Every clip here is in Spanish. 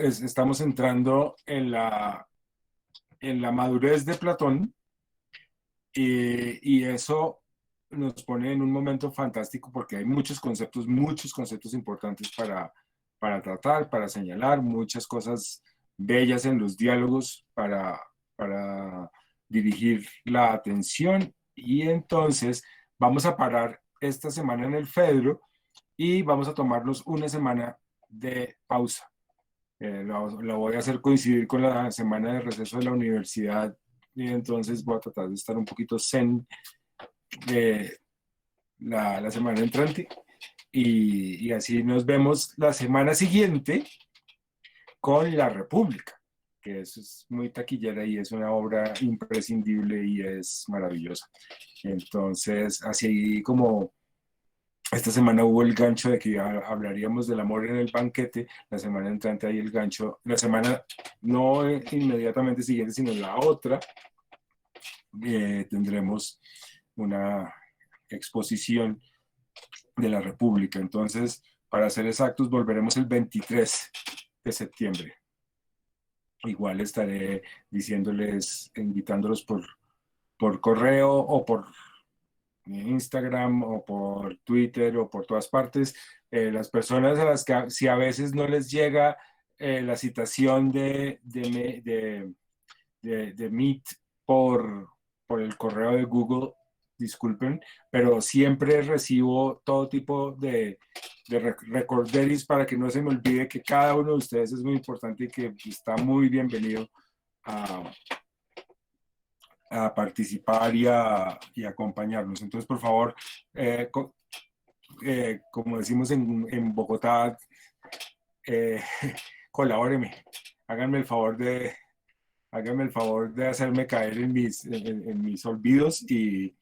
estamos entrando en la madurez de Platón, y eso nos pone en un momento fantástico porque hay muchos conceptos importantes para tratar, para señalar, muchas cosas bellas en los diálogos para dirigir la atención. Y entonces vamos a parar esta semana en el Fedro y vamos a tomarnos una semana de pausa. Lo voy a hacer coincidir con la semana de receso de la universidad, y entonces voy a tratar de estar un poquito zen la semana entrante, y así nos vemos la semana siguiente con La República, que eso es muy taquillera y es una obra imprescindible y es maravillosa. Entonces, así como esta semana hubo el gancho de que hablaríamos del amor en el banquete, la semana entrante hay el gancho, la semana no inmediatamente siguiente, sino la otra, tendremos una exposición de la República. Entonces, para ser exactos, volveremos el 23 de septiembre. Igual estaré diciéndoles, invitándolos por correo o por Instagram o por Twitter o por todas partes. Las personas a las que si a veces no les llega la citación de Meet por el correo de Google, disculpen, pero siempre recibo todo tipo de recorderis para que no se me olvide que cada uno de ustedes es muy importante y que está muy bienvenido a, a participar y acompañarnos. Entonces, por favor, como decimos en Bogotá, eh, colabóreme, háganme el favor de háganme el favor de hacerme caer en mis olvidos, y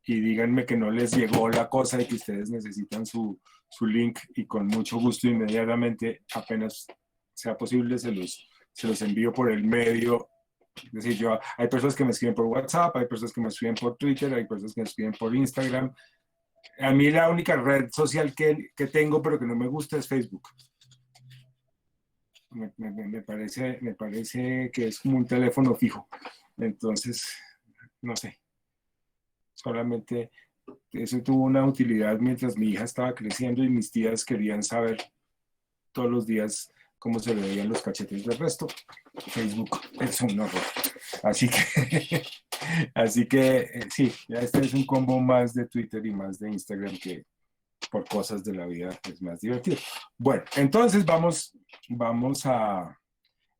díganme que no les llegó la cosa y que ustedes necesitan su link, y con mucho gusto inmediatamente, apenas sea posible, se los envío por el medio. Es decir, hay personas que me escriben por WhatsApp, hay personas que me escriben por Twitter, hay personas que me escriben por Instagram. A mí la única red social que tengo pero que no me gusta es Facebook. Me parece que es como un teléfono fijo. Entonces, no sé, solamente eso tuvo una utilidad mientras mi hija estaba creciendo y mis tías querían saber todos los días cómo se le veían los cachetes. Del resto, Facebook es un horror. Así que, así que sí, ya este es un combo más de Twitter y más de Instagram, que por cosas de la vida es más divertido. Bueno, entonces vamos a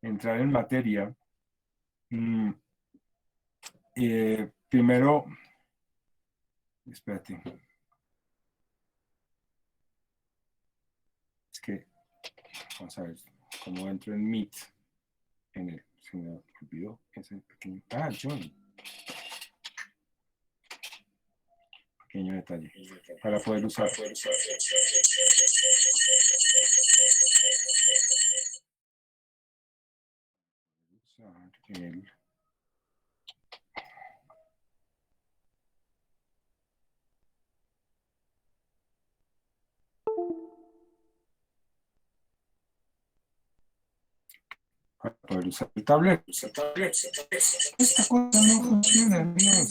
entrar en materia. Mm, primero, espérate, es que vamos a ver cómo entro en Meet. Se me olvidó ese pequeño. John. Pequeño detalle para poder usar. El para poder usar el tablero. Esta cosa no funciona bien.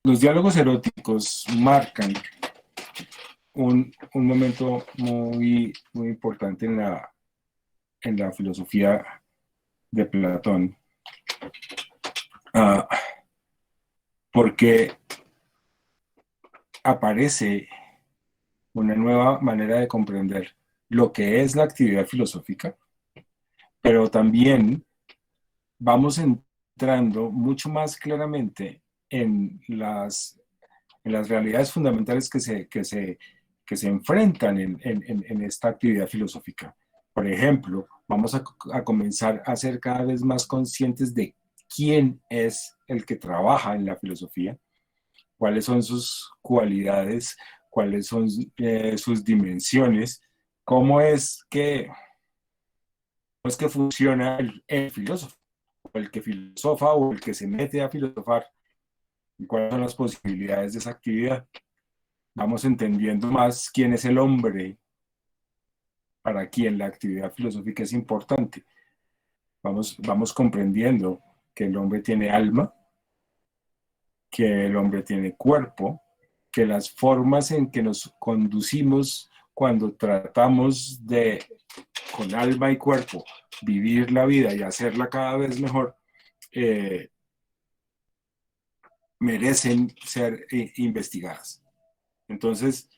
Los diálogos eróticos marcan un momento muy, muy importante en la filosofía de Platón, porque aparece una nueva manera de comprender lo que es la actividad filosófica, pero también vamos entrando mucho más claramente en las realidades fundamentales que se enfrentan en esta actividad filosófica. Por ejemplo, vamos a comenzar a ser cada vez más conscientes de quién es el que trabaja en la filosofía, cuáles son sus cualidades, cuáles son sus dimensiones, cómo es que funciona el filósofo, o el que filosofa o el que se mete a filosofar, y cuáles son las posibilidades de esa actividad. Vamos entendiendo más quién es el hombre para quien la actividad filosófica es importante. Vamos comprendiendo que el hombre tiene alma, que el hombre tiene cuerpo, que las formas en que nos conducimos cuando tratamos de, con alma y cuerpo, vivir la vida y hacerla cada vez mejor, merecen ser investigadas. Entonces,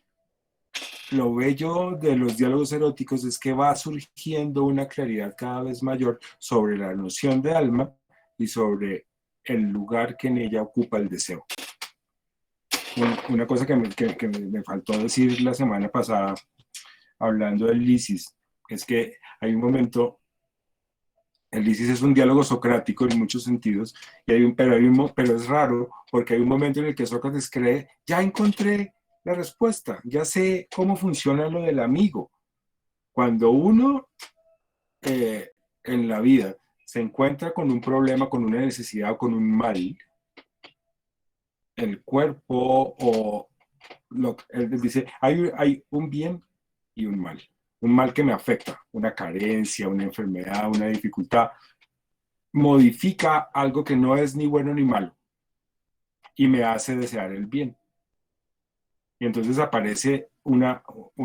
lo bello de los diálogos eróticos es que va surgiendo una claridad cada vez mayor sobre la noción de alma y sobre el lugar que en ella ocupa el deseo. Una cosa que me faltó decir la semana pasada, hablando del lisis, es que hay un momento, el lisis es un diálogo socrático en muchos sentidos, pero es raro porque hay un momento en el que Sócrates cree, ya encontré la respuesta, ya sé cómo funciona lo del amigo. Cuando uno en la vida se encuentra con un problema, con una necesidad o con un mal, el cuerpo él dice, hay un bien y un mal. Un mal que me afecta, una carencia, una enfermedad, una dificultad, modifica algo que no es ni bueno ni malo y me hace desear el bien. Y entonces aparece una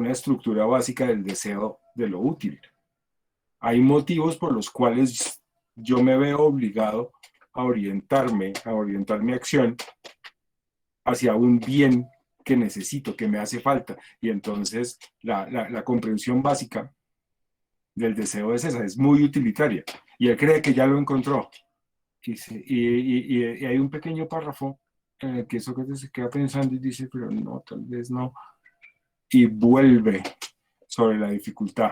estructura básica del deseo de lo útil. Hay motivos por los cuales yo me veo obligado a orientar mi acción hacia un bien que necesito, que me hace falta. Y entonces la comprensión básica del deseo es esa, es muy utilitaria. Y él cree que ya lo encontró. Y hay un pequeño párrafo en el que Sócrates se queda pensando y dice, pero no, tal vez no. Y vuelve sobre la dificultad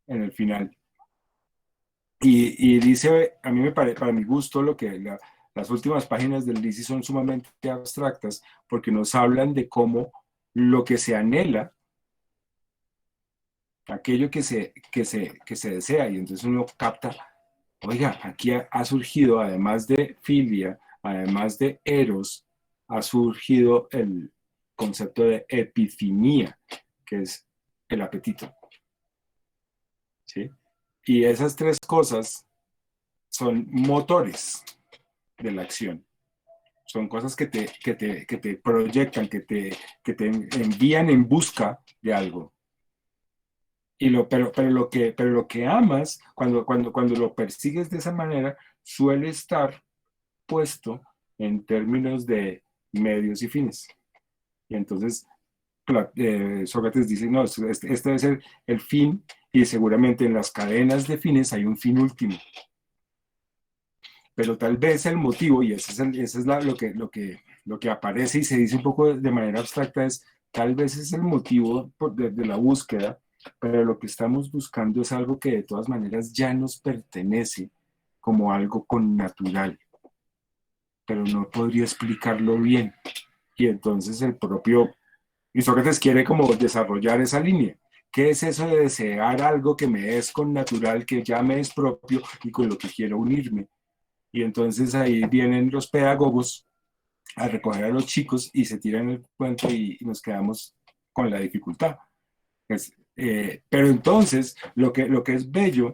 en el final. Y dice, a mí me parece, para mi gusto, las últimas páginas del Lisis son sumamente abstractas porque nos hablan de cómo lo que se anhela, aquello que se desea, y entonces uno capta, oiga, aquí ha surgido, además de filia, además de eros, ha surgido el concepto de epifinía, que es el apetito. ¿Sí? Y esas tres cosas son motores de la acción. Son cosas que te proyectan, que te envían en busca de algo. Pero lo que amas, cuando lo persigues de esa manera, suele estar puesto en términos de medios y fines. Y entonces Sócrates dice, no, este debe ser el fin y seguramente en las cadenas de fines hay un fin último. Pero tal vez el motivo, y ese es lo que aparece y se dice un poco de manera abstracta, es tal vez es el motivo de la búsqueda, pero lo que estamos buscando es algo que de todas maneras ya nos pertenece como algo connatural, pero no podría explicarlo bien. Y entonces y Sócrates quiere como desarrollar esa línea. ¿Qué es eso de desear algo que me es connatural, que ya me es propio y con lo que quiero unirme? Y entonces ahí vienen los pedagogos a recoger a los chicos y se tiran el puente y nos quedamos con la dificultad. Pero entonces lo que es bello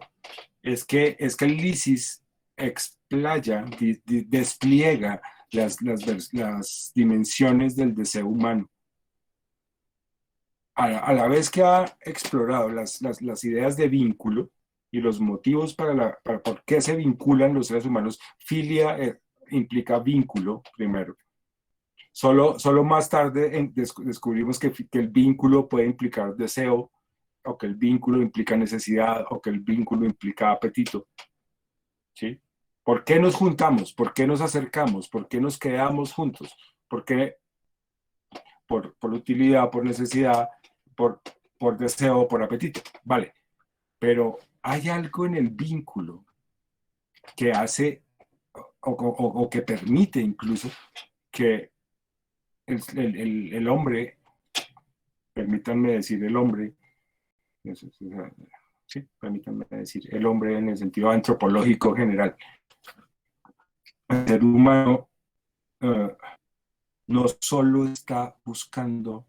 es que el Lisis explaya, despliega las dimensiones del deseo humano. A la vez que ha explorado las ideas de vínculo, y los motivos para por qué se vinculan los seres humanos. Filia implica vínculo, primero. Solo más tarde descubrimos que el vínculo puede implicar deseo, o que el vínculo implica necesidad, o que el vínculo implica apetito. ¿Sí? ¿Por qué nos juntamos? ¿Por qué nos acercamos? ¿Por qué nos quedamos juntos? ¿Por qué? Por utilidad, por necesidad, por, por deseo, por apetito. Vale, pero hay algo en el vínculo que hace o que permite incluso que el hombre, permítanme decir el hombre, sí, permítanme decir el hombre en el sentido antropológico general, el ser humano no solo está buscando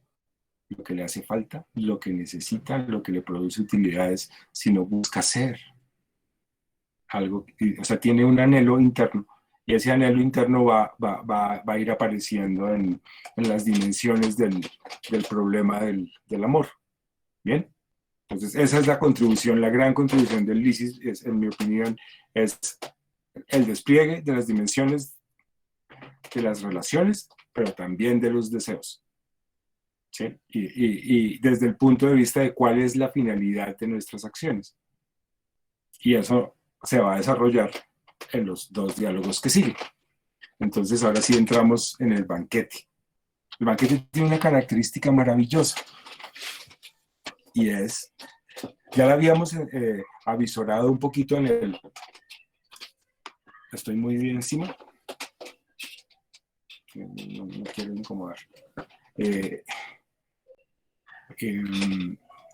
lo que le hace falta, lo que necesita, lo que le produce utilidades, sino busca ser algo, o sea, tiene un anhelo interno y ese anhelo interno va a ir apareciendo en las dimensiones del problema del amor. ¿Bien? Entonces, esa es la contribución, la gran contribución del Lysis, es, en mi opinión, es el despliegue de las dimensiones de las relaciones, pero también de los deseos. ¿Sí? Y desde el punto de vista de cuál es la finalidad de nuestras acciones. Y eso se va a desarrollar en los dos diálogos que siguen. Entonces, ahora sí entramos en el banquete. El banquete tiene una característica maravillosa y es, ya la habíamos avisorado un poquito en el... Estoy muy bien encima. No quiero incomodar.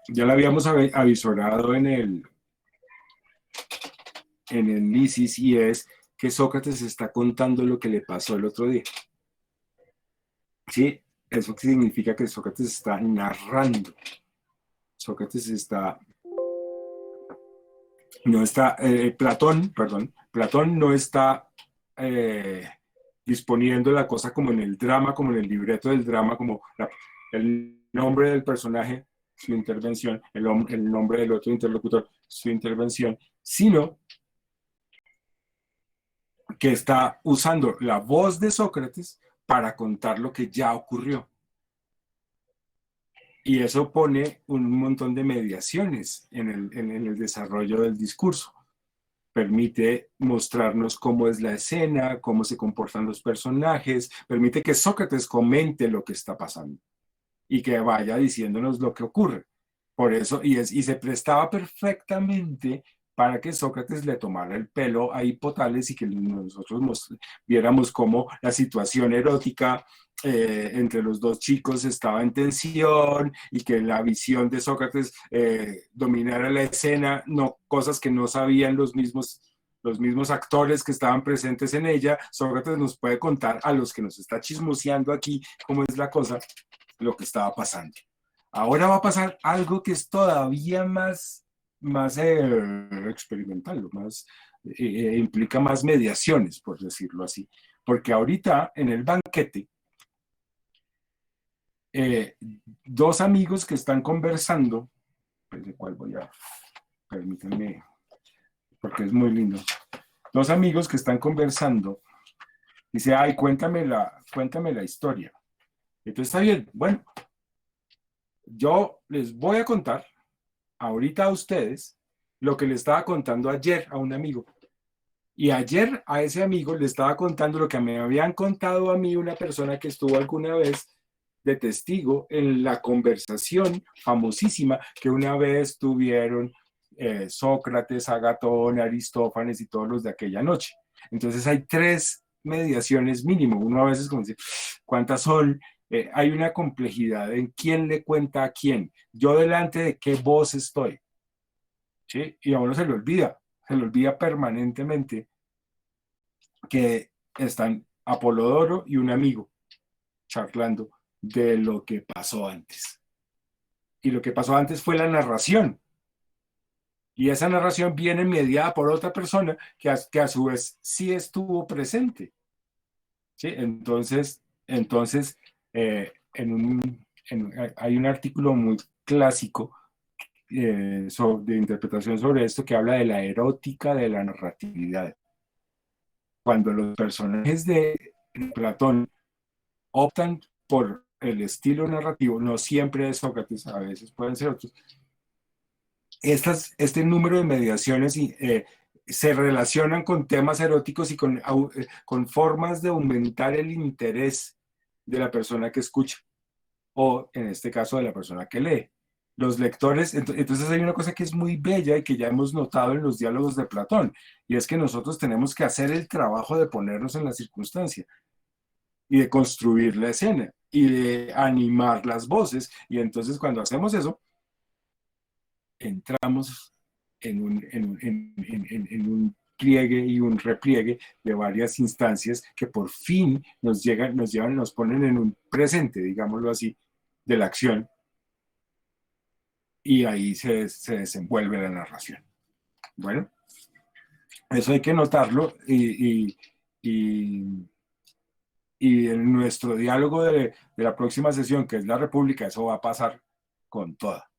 Ya la habíamos avisorado en el Lysis y es que Sócrates está contando lo que le pasó el otro día. ¿Sí? Eso significa que Sócrates está narrando. Sócrates no está, Platón no está disponiendo la cosa como en el drama, como en el libreto del drama, como el nombre del personaje, su intervención, el nombre del otro interlocutor, su intervención, sino que está usando la voz de Sócrates para contar lo que ya ocurrió. Y eso pone un montón de mediaciones en el desarrollo del discurso. Permite mostrarnos cómo es la escena, cómo se comportan los personajes, permite que Sócrates comente lo que está pasando y que vaya diciéndonos lo que ocurre. Por eso, y se prestaba perfectamente para que Sócrates le tomara el pelo a Hipotales y que nosotros viéramos cómo la situación erótica entre los dos chicos estaba en tensión y que la visión de Sócrates dominara la escena, no, cosas que no sabían los mismos actores que estaban presentes en ella. Sócrates nos puede contar a los que nos está chismoseando aquí cómo es la cosa, lo que estaba pasando. Ahora va a pasar algo que es todavía más experimental, implica más mediaciones, por decirlo así. Porque ahorita en el banquete, dos amigos que están conversando, de cuál voy a, permítanme, porque es muy lindo. Dos amigos que están conversando, dice, ay, cuéntame la historia. Entonces está bien, bueno, yo les voy a contar ahorita a ustedes lo que le estaba contando ayer a un amigo. Y ayer a ese amigo le estaba contando lo que me habían contado a mí una persona que estuvo alguna vez de testigo en la conversación famosísima que una vez tuvieron Sócrates, Agatón, Aristófanes y todos los de aquella noche. Entonces hay tres mediaciones mínimo. Uno a veces como dice, ¿cuántas son? Hay una complejidad en quién le cuenta a quién. Yo delante de qué voz estoy. ¿Sí? Y a uno se le olvida permanentemente que están Apolodoro y un amigo charlando de lo que pasó antes. Y lo que pasó antes fue la narración. Y esa narración viene mediada por otra persona que a su vez sí estuvo presente. ¿Sí? Entonces hay un artículo muy clásico de interpretación sobre esto que habla de la erótica de la narratividad. Cuando los personajes de Platón optan por el estilo narrativo, no siempre es Sócrates, a veces pueden ser otros, este número de mediaciones se relacionan con temas eróticos y con formas de aumentar el interés de la persona que escucha, o en este caso de la persona que lee. Los lectores, entonces hay una cosa que es muy bella y que ya hemos notado en los diálogos de Platón, y es que nosotros tenemos que hacer el trabajo de ponernos en la circunstancia y de construir la escena y de animar las voces, y entonces cuando hacemos eso, entramos en un pliegue y un repliegue de varias instancias que por fin nos llegan, nos llevan, nos ponen en un presente, digámoslo así, de la acción, y ahí se desenvuelve la narración. Bueno, eso hay que notarlo y en nuestro diálogo de la próxima sesión, que es la República, eso va a pasar con toda.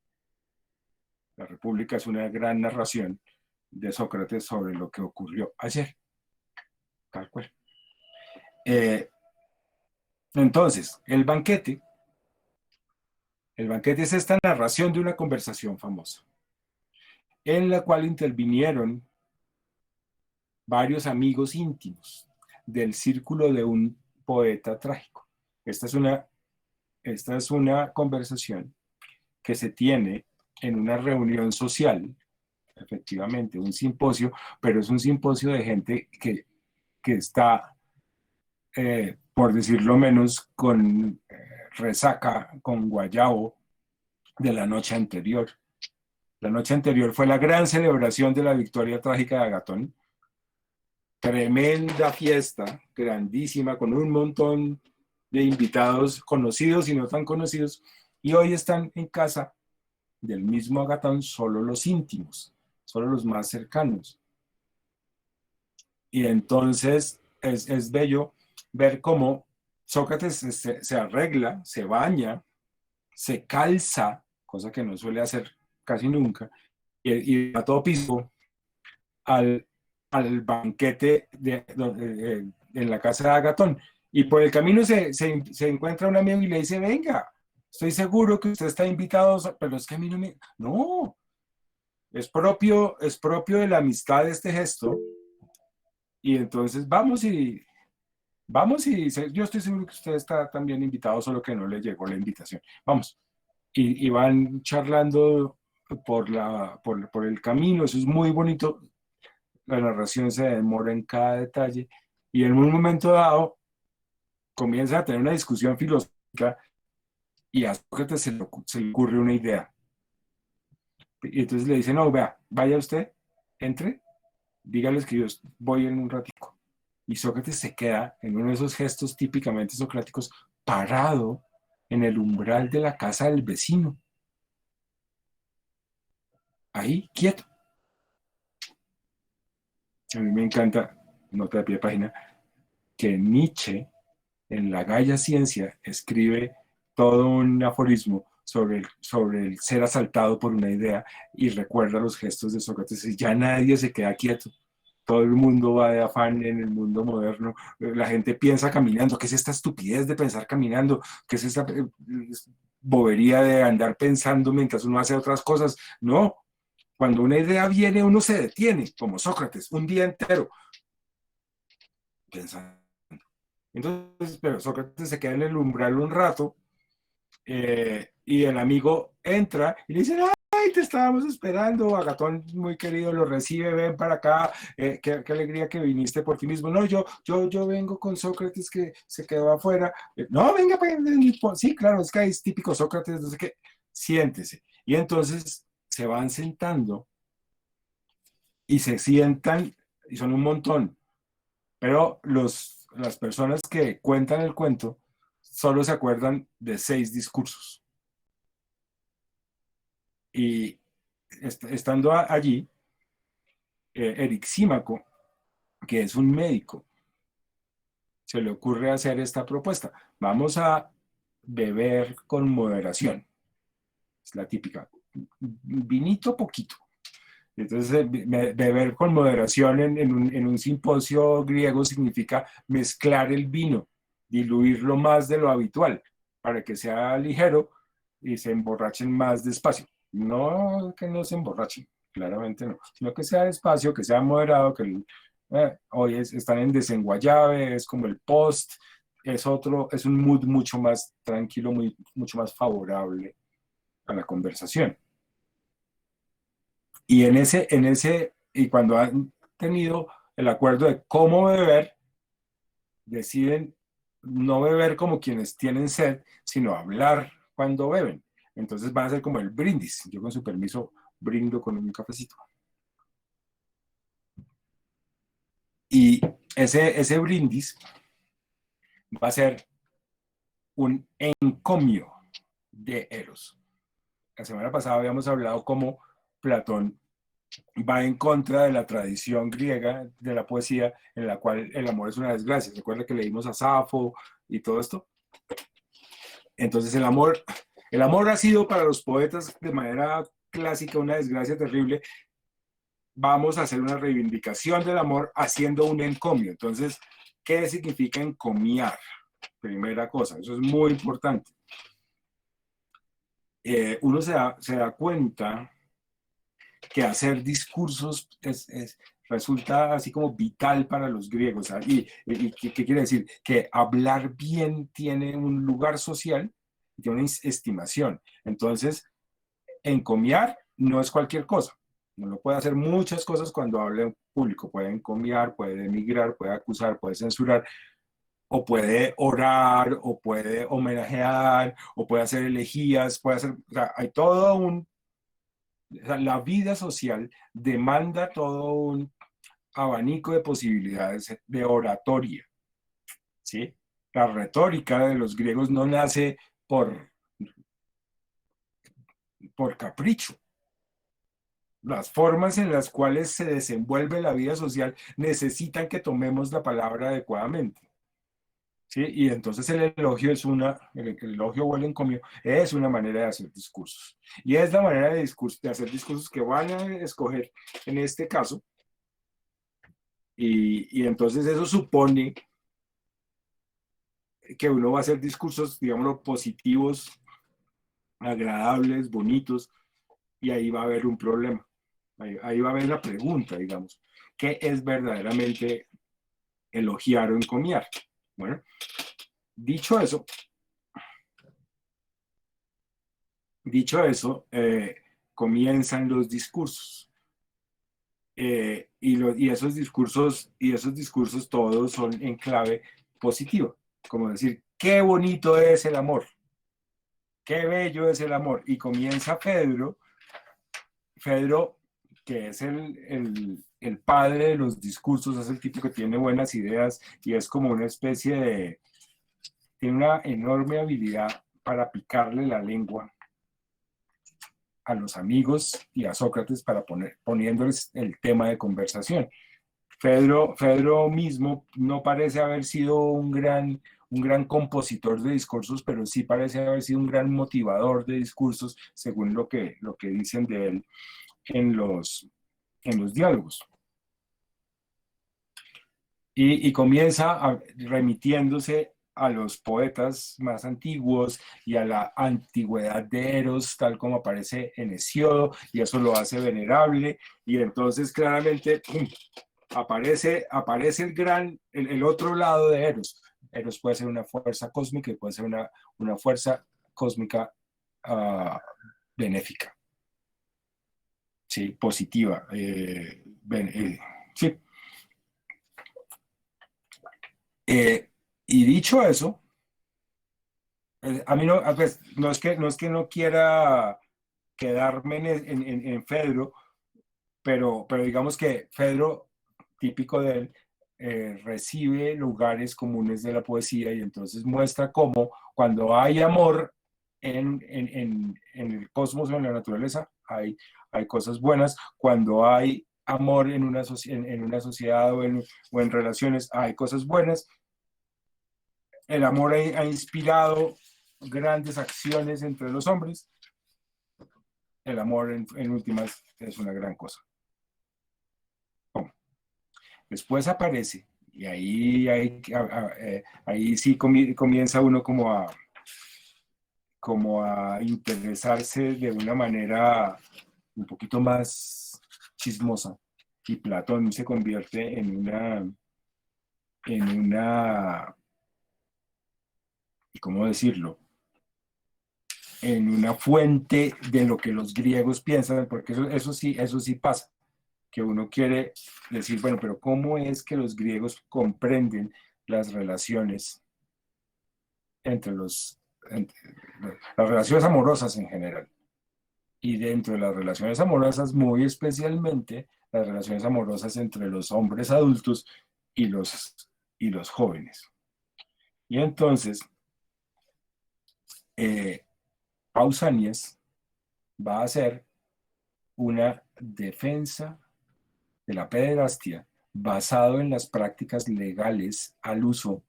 La República es una gran narración de Sócrates sobre lo que ocurrió ayer. Tal cual. Entonces, el banquete es esta narración de una conversación famosa, en la cual intervinieron varios amigos íntimos del círculo de un poeta trágico. Esta es una conversación que se tiene en una reunión social, efectivamente, un simposio, pero es un simposio de gente que está, por decirlo menos, con resaca, con guayabo de la noche anterior. La noche anterior fue la gran celebración de la victoria trágica de Agatón. Tremenda fiesta, grandísima, con un montón de invitados conocidos y no tan conocidos. Y hoy están en casa del mismo Agatón solo los íntimos, solo los más cercanos. Y entonces es bello ver cómo Sócrates se arregla, se baña, se calza, cosa que no suele hacer casi nunca, y a todo piso al banquete en la casa de Agatón. Y por el camino se encuentra un amigo y le dice, venga, estoy seguro que usted está invitado, pero es que a mí no me... No, es propio de la amistad este gesto. Y entonces vamos y yo estoy seguro que usted está también invitado, solo que no le llegó la invitación. Vamos. Y van charlando por el camino, eso es muy bonito. La narración se demora en cada detalle y en un momento dado comienza a tener una discusión filosófica y a Sócrates se le ocurre una idea. Y entonces le dice, no, vea, vaya usted, entre, dígales que yo voy en un ratico. Y Sócrates se queda en uno de esos gestos típicamente socráticos, parado en el umbral de la casa del vecino. Ahí, quieto. A mí me encanta, nota de pie de página, que Nietzsche en La Gaya Ciencia escribe todo un aforismo sobre el ser asaltado por una idea y recuerda los gestos de Sócrates y ya nadie se queda quieto. Todo el mundo va de afán en el mundo moderno. La gente piensa caminando. ¿Qué es esta estupidez de pensar caminando? ¿Qué es esta bobería de andar pensando mientras uno hace otras cosas? No. Cuando una idea viene, uno se detiene, como Sócrates, un día entero pensando. Entonces, pero Sócrates se queda en el umbral un rato y el amigo entra y le dice, ay, te estábamos esperando, Agatón muy querido lo recibe, ven para acá, qué alegría que viniste por ti mismo. No, yo vengo con Sócrates que se quedó afuera. No, venga, sí, claro, es que es típico Sócrates, no sé qué, siéntese. Y entonces se van sentando y se sientan, y son un montón, pero las personas que cuentan el cuento solo se acuerdan de 6 discursos. Y estando allí, Erixímaco, que es un médico, se le ocurre hacer esta propuesta. Vamos a beber con moderación. Es la típica. vinito poquito. Entonces, beber con moderación en un simposio griego significa mezclar el vino, diluirlo más de lo habitual, para que sea ligero y se emborrachen más despacio. No que no se emborrachen, claramente no, sino que sea despacio, que sea moderado, que hoy están en desenguayabe, es como el post, es un mood mucho más tranquilo, mucho más favorable a la conversación. Y y cuando han tenido el acuerdo de cómo beber, deciden no beber como quienes tienen sed, sino hablar cuando beben. Entonces van a ser como el brindis. Yo con su permiso brindo con un cafecito. Y ese brindis va a ser un encomio de Eros. La semana pasada habíamos hablado cómo Platón va en contra de la tradición griega de la poesía en la cual el amor es una desgracia. ¿Se acuerda que leímos a Safo y todo esto? Entonces el amor ha sido para los poetas de manera clásica una desgracia terrible. Vamos a hacer una reivindicación del amor haciendo un encomio. Entonces, ¿qué significa encomiar? Primera cosa, eso es muy importante. Uno se da cuenta que hacer discursos resulta así como vital para los griegos. ¿Y qué quiere decir? Que hablar bien tiene un lugar social, tiene una estimación. Entonces, encomiar no es cualquier cosa. Uno puede hacer muchas cosas cuando habla en público. Puede encomiar, puede denigrar, puede acusar, puede censurar, o puede orar, o puede homenajear, o puede hacer elegías, puede hacer, o sea, hay todo o sea, la vida social demanda todo un abanico de posibilidades de oratoria, ¿sí? La retórica de los griegos no nace por capricho. Las formas en las cuales se desenvuelve la vida social necesitan que tomemos la palabra adecuadamente. ¿Sí? Y entonces el elogio el elogio o el encomio es una manera de hacer discursos. Y es la manera de hacer discursos que van a escoger en este caso. Y entonces eso supone que uno va a hacer discursos, digámoslo, positivos, agradables, bonitos, y ahí va a haber un problema. Ahí va a haber la pregunta, digamos, ¿qué es verdaderamente elogiar o encomiar? Bueno, dicho eso, dicho eso, comienzan los discursos. Y esos discursos todos son en clave positiva, como decir, qué bonito es el amor, qué bello es el amor. Y comienza Fedro, que es el padre de los discursos, es el tipo que tiene buenas ideas y es como una especie tiene una enorme habilidad para picarle la lengua a los amigos y a Sócrates para poniéndoles el tema de conversación. Fedro mismo no parece haber sido un gran compositor de discursos, pero sí parece haber sido un gran motivador de discursos, según lo que dicen de él en en los diálogos. Y comienza remitiéndose a los poetas más antiguos y a la antigüedad de Eros, tal como aparece en Hesiodo, y eso lo hace venerable, y entonces claramente aparece el otro lado de Eros. Eros puede ser una fuerza cósmica y puede ser una fuerza cósmica benéfica, ¿sí? Positiva. Sí. Y dicho eso, a mí no, pues, no es que no quiera quedarme en Fedro, pero digamos que Fedro, típico de él, recibe lugares comunes de la poesía y entonces muestra cómo cuando hay amor en el cosmos o en la naturaleza, hay cosas buenas. Cuando hay amor en una sociedad o en relaciones, hay cosas buenas. El amor ha inspirado grandes acciones entre los hombres. el amor en últimas es una gran cosa. Después aparece, y ahí sí comienza uno como a interesarse de una manera un poquito más chismosa. Y Platón se convierte en una, ¿cómo decirlo? En una fuente de lo que los griegos piensan, porque eso sí pasa, que uno quiere decir, bueno, pero ¿cómo es que los griegos comprenden las relaciones entre entre las relaciones amorosas en general? Y dentro de las relaciones amorosas, muy especialmente las relaciones amorosas entre los hombres adultos y los jóvenes. Y entonces, eh, Pausanias va a hacer una defensa de la pederastia basado en las prácticas legales al uso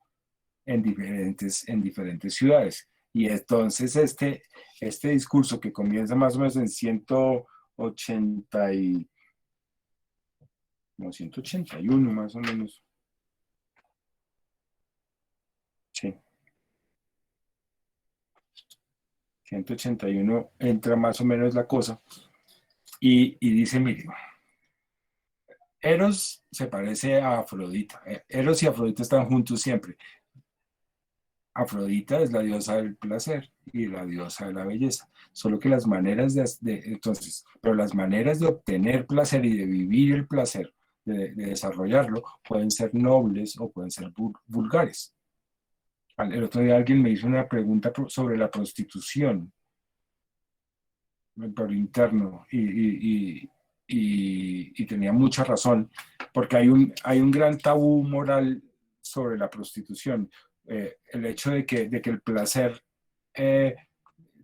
en diferentes ciudades. Y entonces este discurso que comienza más o menos en 180 como 181 más o menos, sí, 181 entra más o menos la cosa y dice, mire, Eros se parece a Afrodita. Eros y Afrodita están juntos siempre. Afrodita es la diosa del placer y la diosa de la belleza. Solo que las maneras entonces, pero las maneras de obtener placer y de vivir el placer, de desarrollarlo, pueden ser nobles o pueden ser vulgares. El otro día alguien me hizo una pregunta sobre la prostitución por interno y tenía mucha razón, porque hay un gran tabú moral sobre la prostitución. El hecho de que el placer eh,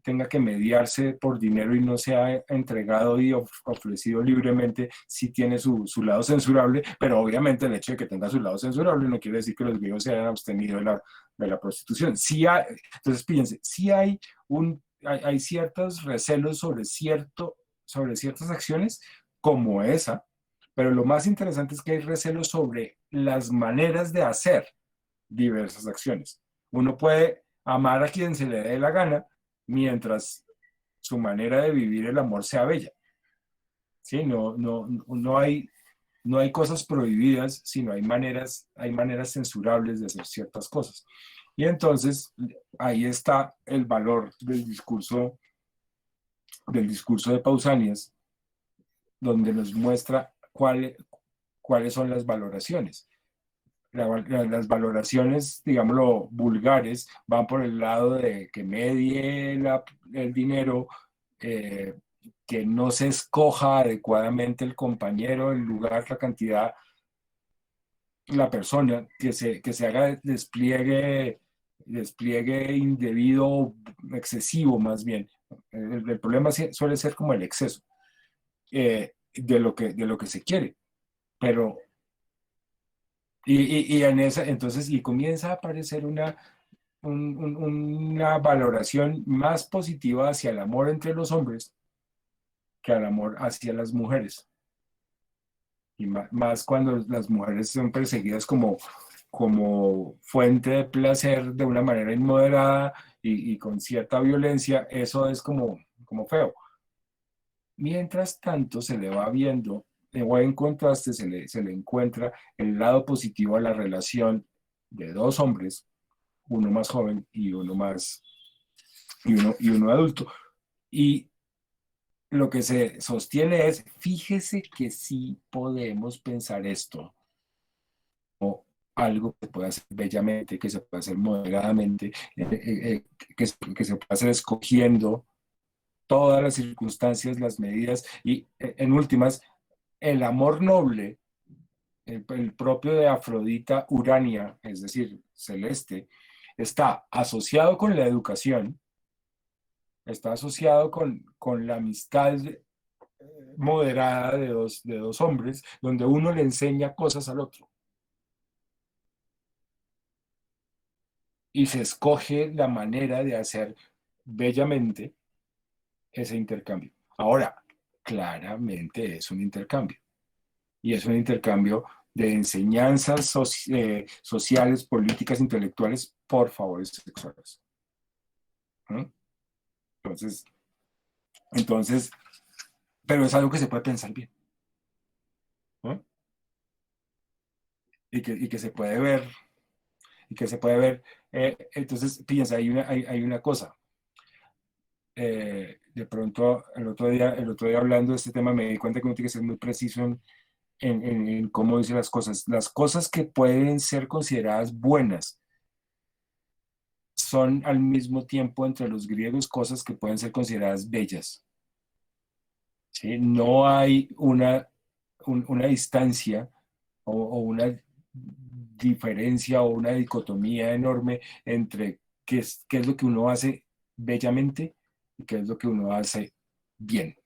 tenga que mediarse por dinero y no sea entregado y ofrecido libremente, sí tiene su lado censurable, pero obviamente el hecho de que tenga su lado censurable no quiere decir que los griegos se hayan abstenido de la prostitución. Entonces, fíjense, sí hay ciertos recelos sobre ciertas acciones como esa, pero lo más interesante es que hay recelos sobre las maneras de hacer diversas acciones. Uno puede amar a quien se le dé la gana mientras su manera de vivir el amor sea bella. ¿Sí? No hay cosas prohibidas, sino hay maneras censurables de hacer ciertas cosas. Y entonces ahí está el valor del discurso de Pausanias, donde nos muestra cuáles son las valoraciones. Las valoraciones, digámoslo, vulgares, van por el lado de que medie el dinero, eh, que no se escoja adecuadamente el compañero, el lugar, la cantidad, la persona, que se haga despliegue indebido, excesivo más bien. El problema suele ser como el exceso de lo que se quiere, pero entonces comienza a aparecer una valoración más positiva hacia el amor entre los hombres que al amor hacia las mujeres. Y más cuando las mujeres son perseguidas como fuente de placer de una manera inmoderada y con cierta violencia, eso es como feo. Mientras tanto, se le va viendo, o en contraste, se le encuentra el lado positivo a la relación de dos hombres, uno más joven y uno adulto. Y lo que se sostiene es, fíjese que sí podemos pensar esto, o algo que se puede hacer bellamente, que se puede hacer moderadamente, que se puede hacer escogiendo todas las circunstancias, las medidas, y en últimas, el amor noble, el propio de Afrodita Urania, es decir, celeste, está asociado con la educación, está asociado con la amistad moderada de dos hombres, donde uno le enseña cosas al otro y se escoge la manera de hacer bellamente ese intercambio. Ahora, claramente es un intercambio. Y es un intercambio de enseñanzas sociales, políticas, intelectuales por favores sexuales. ¿Mm? Entonces, entonces, pero es algo que se puede pensar bien, ¿no? Y que se puede ver, y que se puede ver. Entonces, piensa, hay una cosa. De pronto, el otro día hablando de este tema, me di cuenta que uno tiene que ser muy preciso en cómo dice las cosas. Las cosas que pueden ser consideradas buenas son al mismo tiempo entre los griegos cosas que pueden ser consideradas bellas. ¿Sí? No hay una distancia o una diferencia o una dicotomía enorme entre qué es lo que uno hace bellamente y qué es lo que uno hace bien.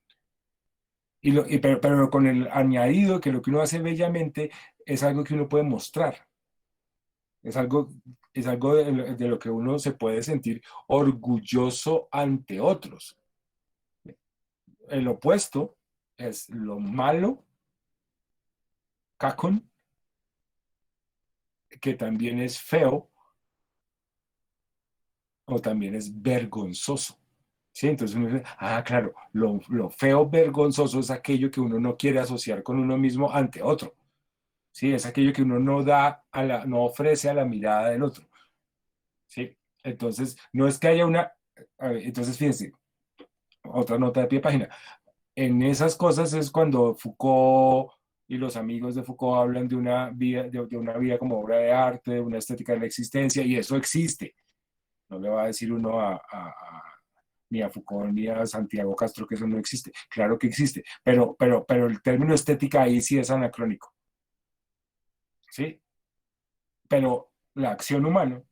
Pero con el añadido que lo que uno hace bellamente es algo que uno puede mostrar, es algo, es algo de lo que uno se puede sentir orgulloso ante otros. El opuesto es lo malo, cacón, que también es feo o también es vergonzoso. ¿Sí? Entonces uno dice, claro, lo feo, vergonzoso es aquello que uno no quiere asociar con uno mismo ante otro. ¿Sí? Es aquello que uno no da no ofrece a la mirada del otro. ¿Sí? Entonces, no es que haya una. A ver, entonces, fíjense, otra nota de pie de página. En esas cosas es cuando Foucault y los amigos de Foucault hablan de una vida como obra de arte, de una estética de la existencia, y eso existe. No le va a decir uno ni a Foucault ni a Santiago Castro que eso no existe. Claro que existe, pero el término estética ahí sí es anacrónico, ¿sí? Pero la acción humana,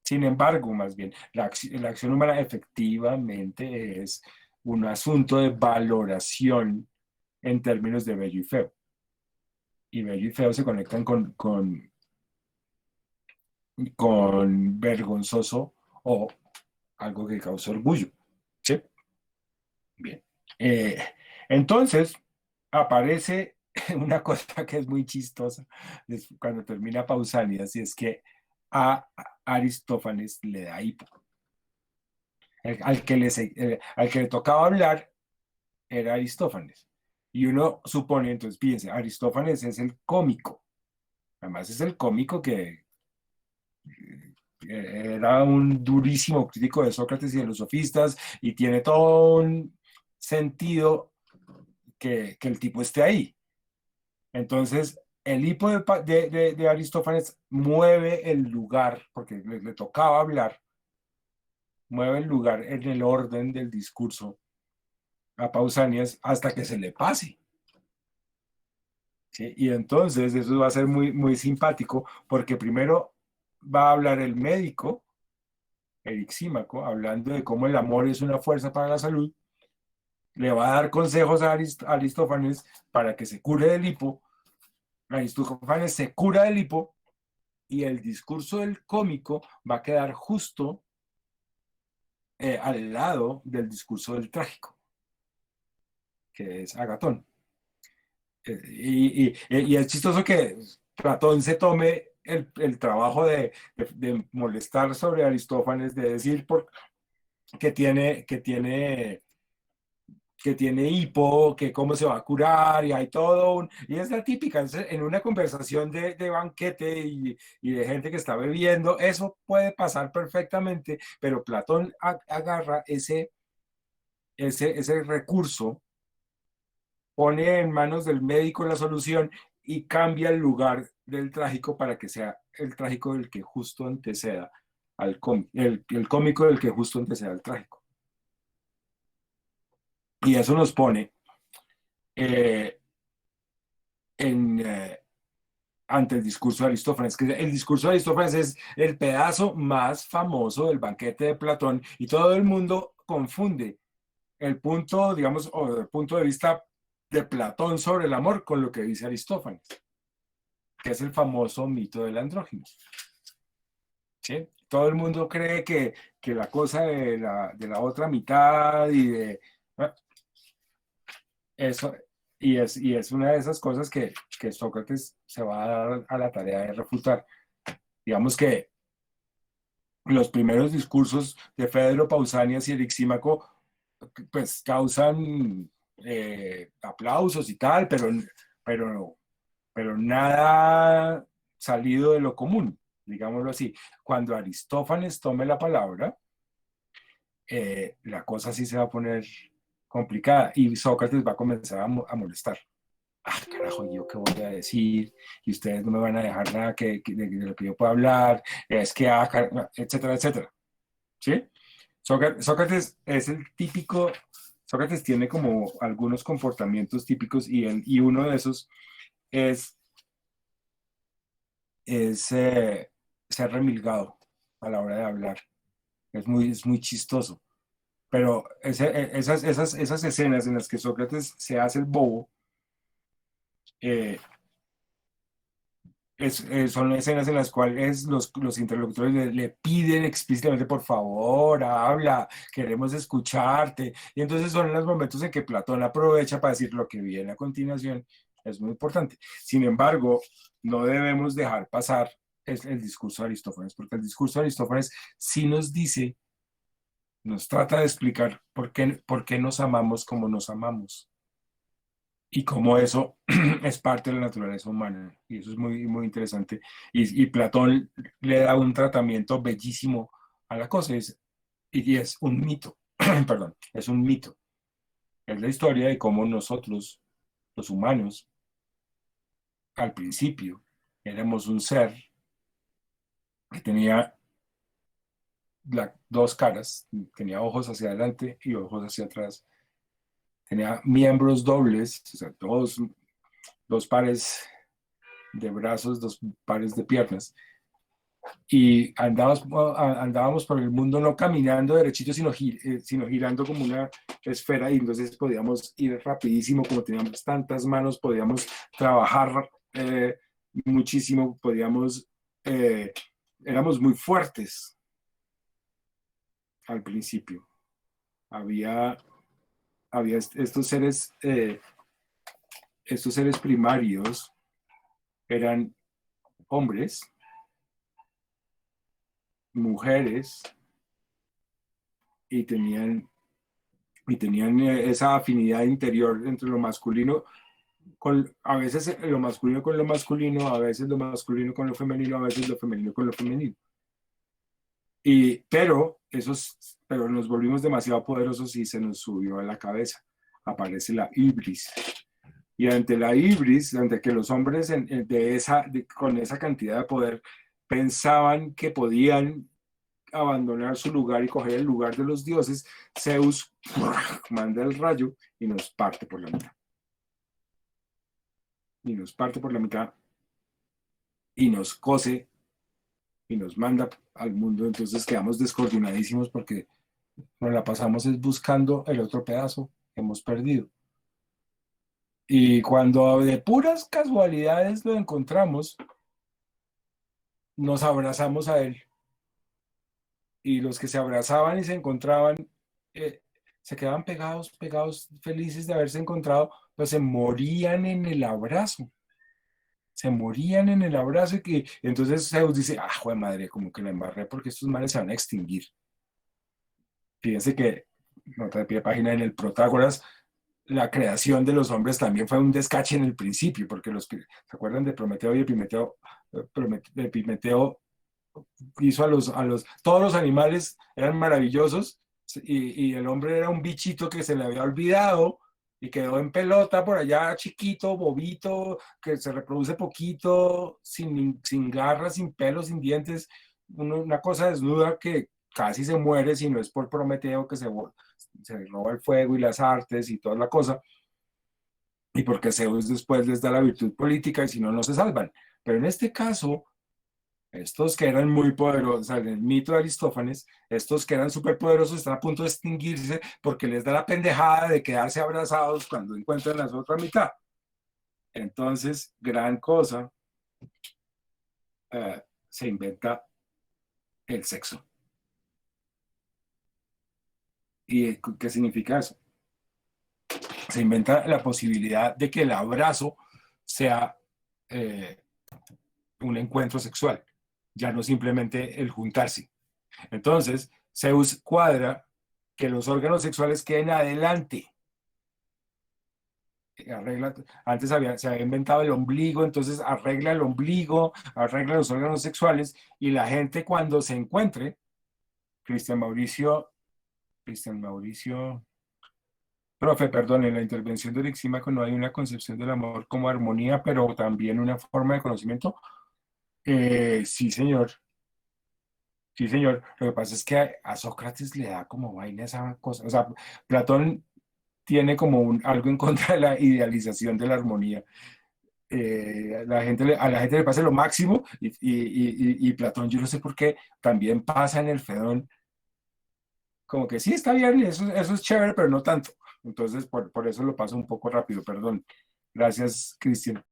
sin embargo, más bien, la acción humana efectivamente es un asunto de valoración en términos de bello y feo. Y bello y feo se conectan con vergonzoso o algo que causa orgullo. ¿Sí? Bien. Eh, entonces, aparece una cosa que es muy chistosa cuando termina Pausanias, y es que a Aristófanes le da hipo. Al que le tocaba hablar era Aristófanes. Y uno supone, entonces fíjense, Aristófanes es el cómico. Además es el cómico que era un durísimo crítico de Sócrates y de los sofistas y tiene todo un sentido que el tipo esté ahí. Entonces, el hipo de Aristófanes mueve el lugar, porque le tocaba hablar, mueve el lugar en el orden del discurso a Pausanias hasta que se le pase. ¿Sí? Y entonces eso va a ser muy, muy simpático, porque primero va a hablar el médico, Erixímaco, hablando de cómo el amor es una fuerza para la salud, le va a dar consejos a Aristófanes para que se cure del hipo. Aristófanes se cura del hipo y el discurso del cómico va a quedar justo al lado del discurso del trágico, que es Agatón. Y es chistoso que Platón se tome el trabajo de molestar sobre Aristófanes, de decir que tiene hipo, que cómo se va a curar, y hay todo y es la típica, en una conversación de banquete y de gente que está bebiendo, eso puede pasar perfectamente, pero Platón agarra ese recurso, pone en manos del médico la solución y cambia el lugar del trágico para que sea el trágico del que justo anteceda al cómico, el cómico del que justo anteceda al trágico. Y eso nos pone eh, en, ante el discurso de Aristófanes, que el discurso de Aristófanes es el pedazo más famoso del banquete de Platón, y todo el mundo confunde el punto, digamos, o el punto de vista de Platón sobre el amor con lo que dice Aristófanes, que es el famoso mito del andrógino. ¿Sí? Todo el mundo cree que la cosa de la otra mitad y de... eso, y es una de esas cosas que Sócrates se va a dar a la tarea de refutar. Digamos que los primeros discursos de Fedro, Pausanias y Erixímaco pues causan aplausos y tal, pero, pero nada salido de lo común, digámoslo así. Cuando Aristófanes tome la palabra, la cosa sí se va a poner complicada y Sócrates va a comenzar a molestar. Ah, carajo, ¿yo qué voy a decir? Y ustedes no me van a dejar nada de lo que yo pueda hablar, es que, etcétera, etcétera. ¿Sí? Sócrates es el típico, Sócrates tiene como algunos comportamientos típicos y uno de esos es, es ser remilgado a la hora de hablar. Es muy chistoso. Pero esas escenas en las que Sócrates se hace el bobo, eh, son escenas en las cuales los interlocutores le piden explícitamente, por favor, habla, queremos escucharte. Y entonces son los momentos en que Platón aprovecha para decir lo que viene a continuación. Es muy importante. Sin embargo, no debemos dejar pasar el discurso de Aristófanes, porque el discurso de Aristófanes sí nos dice, nos trata de explicar por qué nos amamos como nos amamos y cómo eso es parte de la naturaleza humana. Y eso es muy, muy interesante. Y Platón le da un tratamiento bellísimo a la cosa. Y es un mito, perdón, es un mito. Es la historia de cómo nosotros, los humanos, al principio, éramos un ser que tenía dos caras, tenía ojos hacia adelante y ojos hacia atrás. Tenía miembros dobles, o sea, dos pares de brazos, dos pares de piernas y andábamos por el mundo no caminando derechito, sino girando como una esfera y entonces podíamos ir rapidísimo, como teníamos tantas manos, podíamos trabajar muchísimo, eh, éramos muy fuertes al principio. Había, había estos seres primarios, eran hombres, mujeres, y tenían esa afinidad interior entre lo masculino, a veces lo masculino con lo masculino, a veces lo masculino con lo femenino, a veces lo femenino con lo femenino. Pero nos volvimos demasiado poderosos y se nos subió a la cabeza. Aparece la ibris. Y ante la ibris, ante que los hombres con esa cantidad de poder pensaban que podían abandonar su lugar y coger el lugar de los dioses, Zeus manda el rayo y nos parte por la mitad. Y nos parte por la mitad y nos cose y nos manda al mundo. Entonces quedamos descoordinadísimos porque nos la pasamos es buscando el otro pedazo que hemos perdido. Y cuando de puras casualidades lo encontramos, nos abrazamos a él. Y los que se abrazaban y se encontraban, eh, se quedaban pegados, pegados, felices de haberse encontrado, pues se morían en el abrazo. Se morían en el abrazo y que entonces Zeus dice, ah, jue madre, como que la embarré porque estos males se van a extinguir. Fíjense que, nota de pie de página, en el Protágoras, la creación de los hombres también fue un descache en el principio, porque ¿se acuerdan de Prometeo y Epimeteo? Epimeteo hizo todos los animales eran maravillosos y el hombre era un bichito que se le había olvidado y quedó en pelota por allá chiquito, bobito, que se reproduce poquito, sin garras, sin pelos, sin dientes, una cosa desnuda que casi se muere si no es por Prometeo que se roba el fuego y las artes y toda la cosa, y porque Zeus después les da la virtud política y si no, no se salvan. Pero en este caso, estos que eran muy poderosos, o sea, en el mito de Aristófanes, estos que eran súper poderosos están a punto de extinguirse porque les da la pendejada de quedarse abrazados cuando encuentran la otra mitad. Entonces, gran cosa, se inventa el sexo. ¿Y qué significa eso? se inventa la posibilidad de que el abrazo sea un encuentro sexual, ya no simplemente el juntarse. Entonces, Zeus cuadra que los órganos sexuales queden adelante. Arregla, antes se había inventado el ombligo, entonces arregla el ombligo, arregla los órganos sexuales, y la gente cuando se encuentre, Cristian Mauricio, profe, perdón, en la intervención de Orixímaco no hay una concepción del amor como armonía, pero también una forma de conocimiento. Sí, señor. Sí, señor. Lo que pasa es que a Sócrates le da como vaina esa cosa. O sea, Platón tiene como algo en contra de la idealización de la armonía. A la gente le pasa lo máximo y Platón, yo no sé por qué, también pasa en el Fedón, como que sí está bien, eso es chévere, pero no tanto. Entonces, por eso lo paso un poco rápido, perdón. Gracias, Cristian.